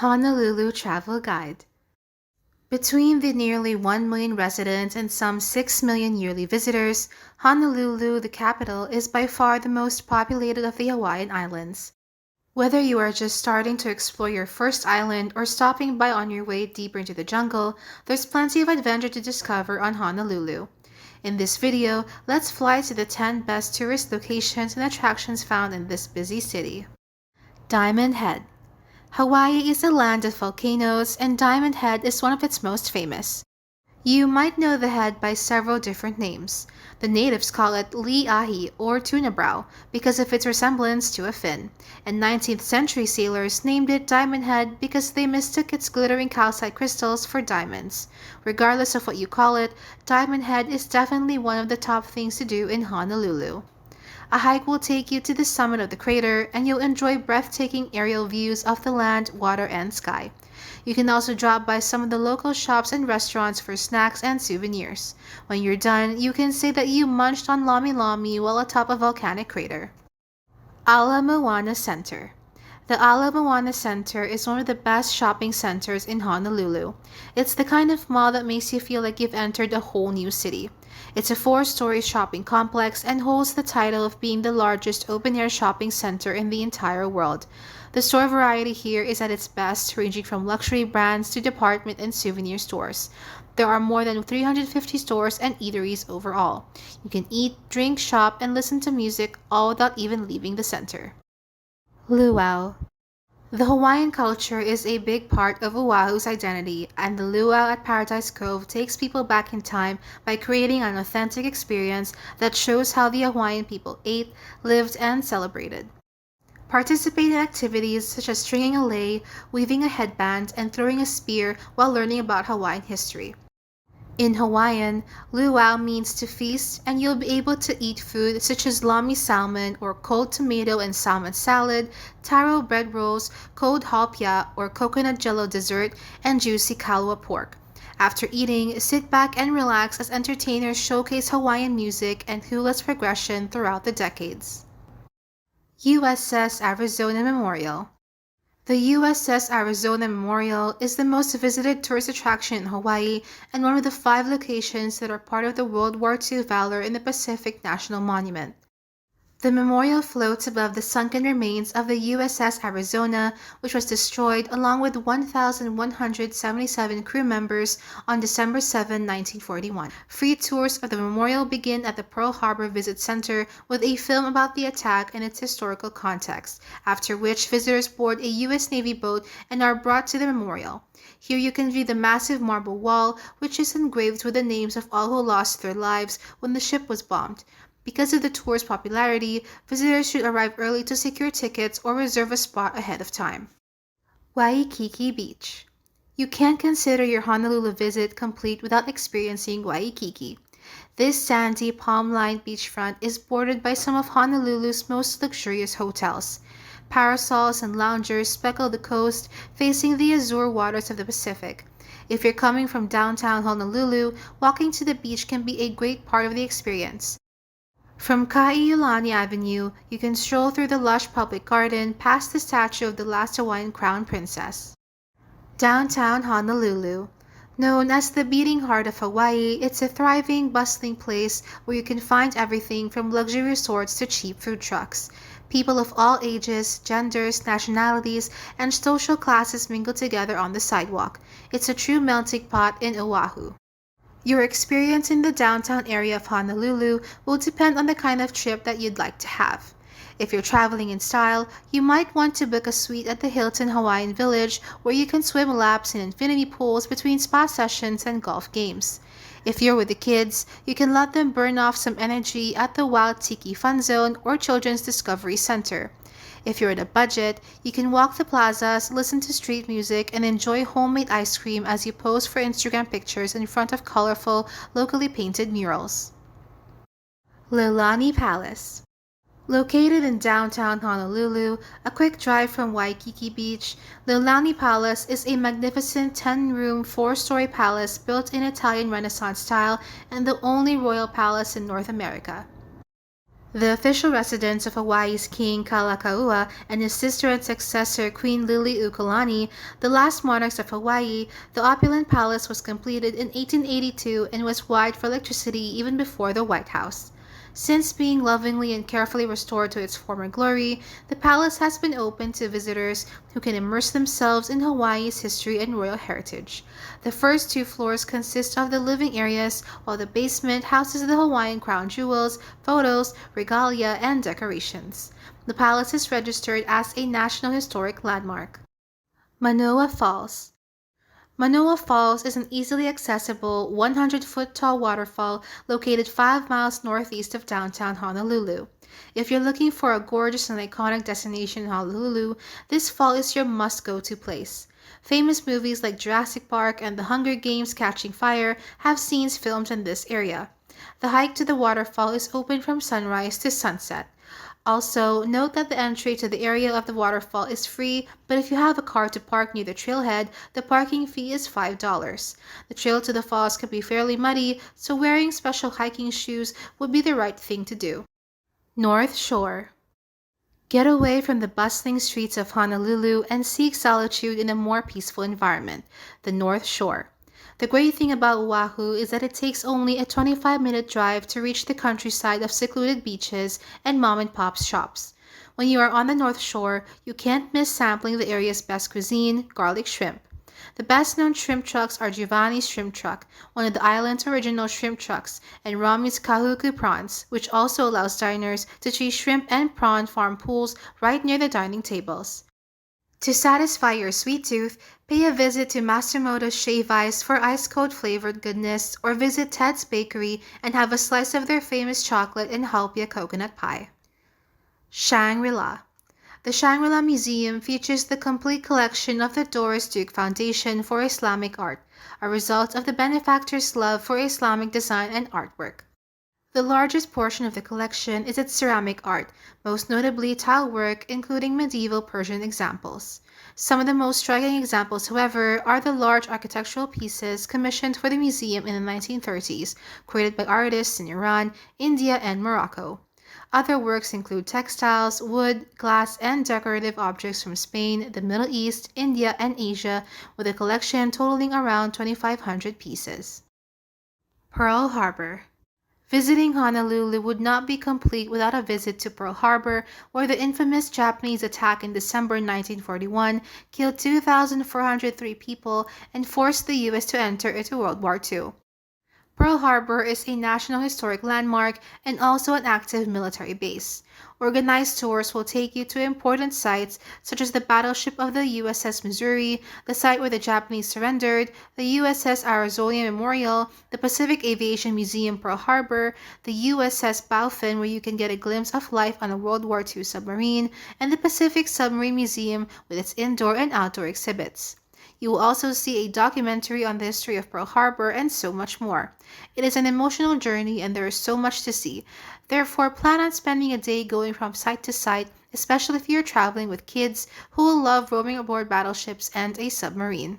Honolulu Travel Guide. Between the nearly 1 million residents and some 6 million yearly visitors, Honolulu, the capital, is by far the most populated of the Hawaiian Islands. Whether you are just starting to explore your first island or stopping by on your way deeper into the jungle, there's plenty of adventure to discover on Honolulu. In this video, let's fly to the 10 best tourist locations and attractions found in this busy city. Diamond Head. Hawaii is a land of volcanoes, and Diamond Head is one of its most famous. You might know the head by several different names. The natives call it Li'ahi or tuna brow because of its resemblance to a fin, and 19th century sailors named it Diamond Head because they mistook its glittering calcite crystals for diamonds. Regardless of what you call it, Diamond Head is definitely one of the top things to do in Honolulu. A hike will take you to the summit of the crater, and you'll enjoy breathtaking aerial views of the land, water, and sky. You can also drop by some of the local shops and restaurants for snacks and souvenirs. When you're done, you can say that you munched on lomi lomi while atop a volcanic crater. Ala Moana Center. The Ala Moana Center is one of the best shopping centers in Honolulu. It's the kind of mall that makes you feel like you've entered a whole new city. It's a 4-story shopping complex and holds the title of being the largest open-air shopping center in the entire world. The store variety here is at its best, ranging from luxury brands to department and souvenir stores. There are more than 350 stores and eateries overall. You can eat, drink, shop, and listen to music all without even leaving the center. Luau. The Hawaiian culture is a big part of Oahu's identity, and the luau at Paradise Cove takes people back in time by creating an authentic experience that shows how the Hawaiian people ate, lived, and celebrated. Participate in activities such as stringing a lei, weaving a headband, and throwing a spear while learning about Hawaiian history. In Hawaiian, luau means to feast, and you'll be able to eat food such as lomi salmon or cold tomato and salmon salad, taro bread rolls, cold hapia or coconut jello dessert, and juicy kalua pork. After eating, sit back and relax as entertainers showcase Hawaiian music and hula's progression throughout the decades. USS Arizona Memorial. The USS Arizona Memorial is the most visited tourist attraction in Hawaii and one of the 5 locations that are part of the World War II Valor in the Pacific National Monument. The memorial floats above the sunken remains of the USS Arizona, which was destroyed along with 1,177 crew members on December 7, 1941. Free tours of the memorial begin at the Pearl Harbor Visit Center with a film about the attack and its historical context, after which visitors board a U.S. Navy boat and are brought to the memorial. Here you can view the massive marble wall, which is engraved with the names of all who lost their lives when the ship was bombed. Because of the tour's popularity, visitors should arrive early to secure tickets or reserve a spot ahead of time. Waikiki Beach. You can't consider your Honolulu visit complete without experiencing Waikiki. This sandy, palm-lined beachfront is bordered by some of Honolulu's most luxurious hotels. Parasols and loungers speckle the coast, facing the azure waters of the Pacific. If you're coming from downtown Honolulu, walking to the beach can be a great part of the experience. From Ka'iulani Avenue, you can stroll through the lush public garden past the statue of the last Hawaiian Crown Princess. Downtown Honolulu. Known as the beating heart of Hawaii, it's a thriving, bustling place where you can find everything from luxury resorts to cheap food trucks. People of all ages, genders, nationalities, and social classes mingle together on the sidewalk. It's a true melting pot in Oahu. Your experience in the downtown area of Honolulu will depend on the kind of trip that you'd like to have. If you're traveling in style, you might want to book a suite at the Hilton Hawaiian Village where you can swim laps in infinity pools between spa sessions and golf games. If you're with the kids, you can let them burn off some energy at the Wild Tiki Fun Zone or Children's Discovery Center. If you're at a budget, you can walk the plazas, listen to street music, and enjoy homemade ice cream as you pose for Instagram pictures in front of colorful, locally painted murals. Leilani Palace. Located in downtown Honolulu, a quick drive from Waikiki Beach, Leilani Palace is a magnificent 10-room, 4-story palace built in Italian Renaissance style and the only royal palace in North America. The official residence of Hawaii's King Kalakaua and his sister and successor Queen Liliuokalani, the last monarchs of Hawaii, the opulent palace was completed in 1882 and was wired for electricity even before the White House. Since being lovingly and carefully restored to its former glory, the palace has been open to visitors who can immerse themselves in Hawaii's history and royal heritage. The first two floors consist of the living areas, while the basement houses the Hawaiian crown jewels, photos, regalia, and decorations. The palace is registered as a National Historic Landmark. Manoa Falls. Manoa Falls is an easily accessible 100-foot tall waterfall located 5 miles northeast of downtown Honolulu. If you're looking for a gorgeous and iconic destination in Honolulu, this fall is your must-go-to place. Famous movies like Jurassic Park and The Hunger Games: Catching Fire have scenes filmed in this area. The hike to the waterfall is open from sunrise to sunset. Also, note that the entry to the area of the waterfall is free, but if you have a car to park near the trailhead, the parking fee is $5. The trail to the falls can be fairly muddy, so wearing special hiking shoes would be the right thing to do. North Shore. Get away from the bustling streets of Honolulu and seek solitude in a more peaceful environment, the North Shore. The great thing about Oahu is that it takes only a 25-minute drive to reach the countryside of secluded beaches and mom-and-pop shops. When you are on the North Shore, you can't miss sampling the area's best cuisine, garlic shrimp. The best-known shrimp trucks are Giovanni's Shrimp Truck, one of the island's original shrimp trucks, and Rami's Kahuku Prawns, which also allows diners to see shrimp and prawn farm pools right near the dining tables. To satisfy your sweet tooth, pay a visit to Masamoto's Shave Ice for ice-cold flavored goodness, or visit Ted's Bakery and have a slice of their famous chocolate and halpia coconut pie. ShangriLa. The ShangriLa Museum features the complete collection of the Doris Duke Foundation for Islamic Art, a result of the benefactor's love for Islamic design and artwork. The largest portion of the collection is its ceramic art, most notably tile work, including medieval Persian examples. Some of the most striking examples, however, are the large architectural pieces commissioned for the museum in the 1930s, created by artists in Iran, India, and Morocco. Other works include textiles, wood, glass, and decorative objects from Spain, the Middle East, India, and Asia, with a collection totaling around 2,500 pieces. Pearl Harbor. Visiting Honolulu would not be complete without a visit to Pearl Harbor, where the infamous Japanese attack in December 1941 killed 2,403 people and forced the U.S. to enter into World War II. Pearl Harbor is a National Historic Landmark and also an active military base. Organized tours will take you to important sites such as the battleship of the USS Missouri, the site where the Japanese surrendered, the USS Arizona Memorial, the Pacific Aviation Museum Pearl Harbor, the USS Baufin, where you can get a glimpse of life on a World War II submarine, and the Pacific Submarine Museum with its indoor and outdoor exhibits. You will also see a documentary on the history of Pearl Harbor and so much more. It is an emotional journey and there is so much to see. Therefore, plan on spending a day going from site to site, especially if you're traveling with kids who will love roaming aboard battleships and a submarine.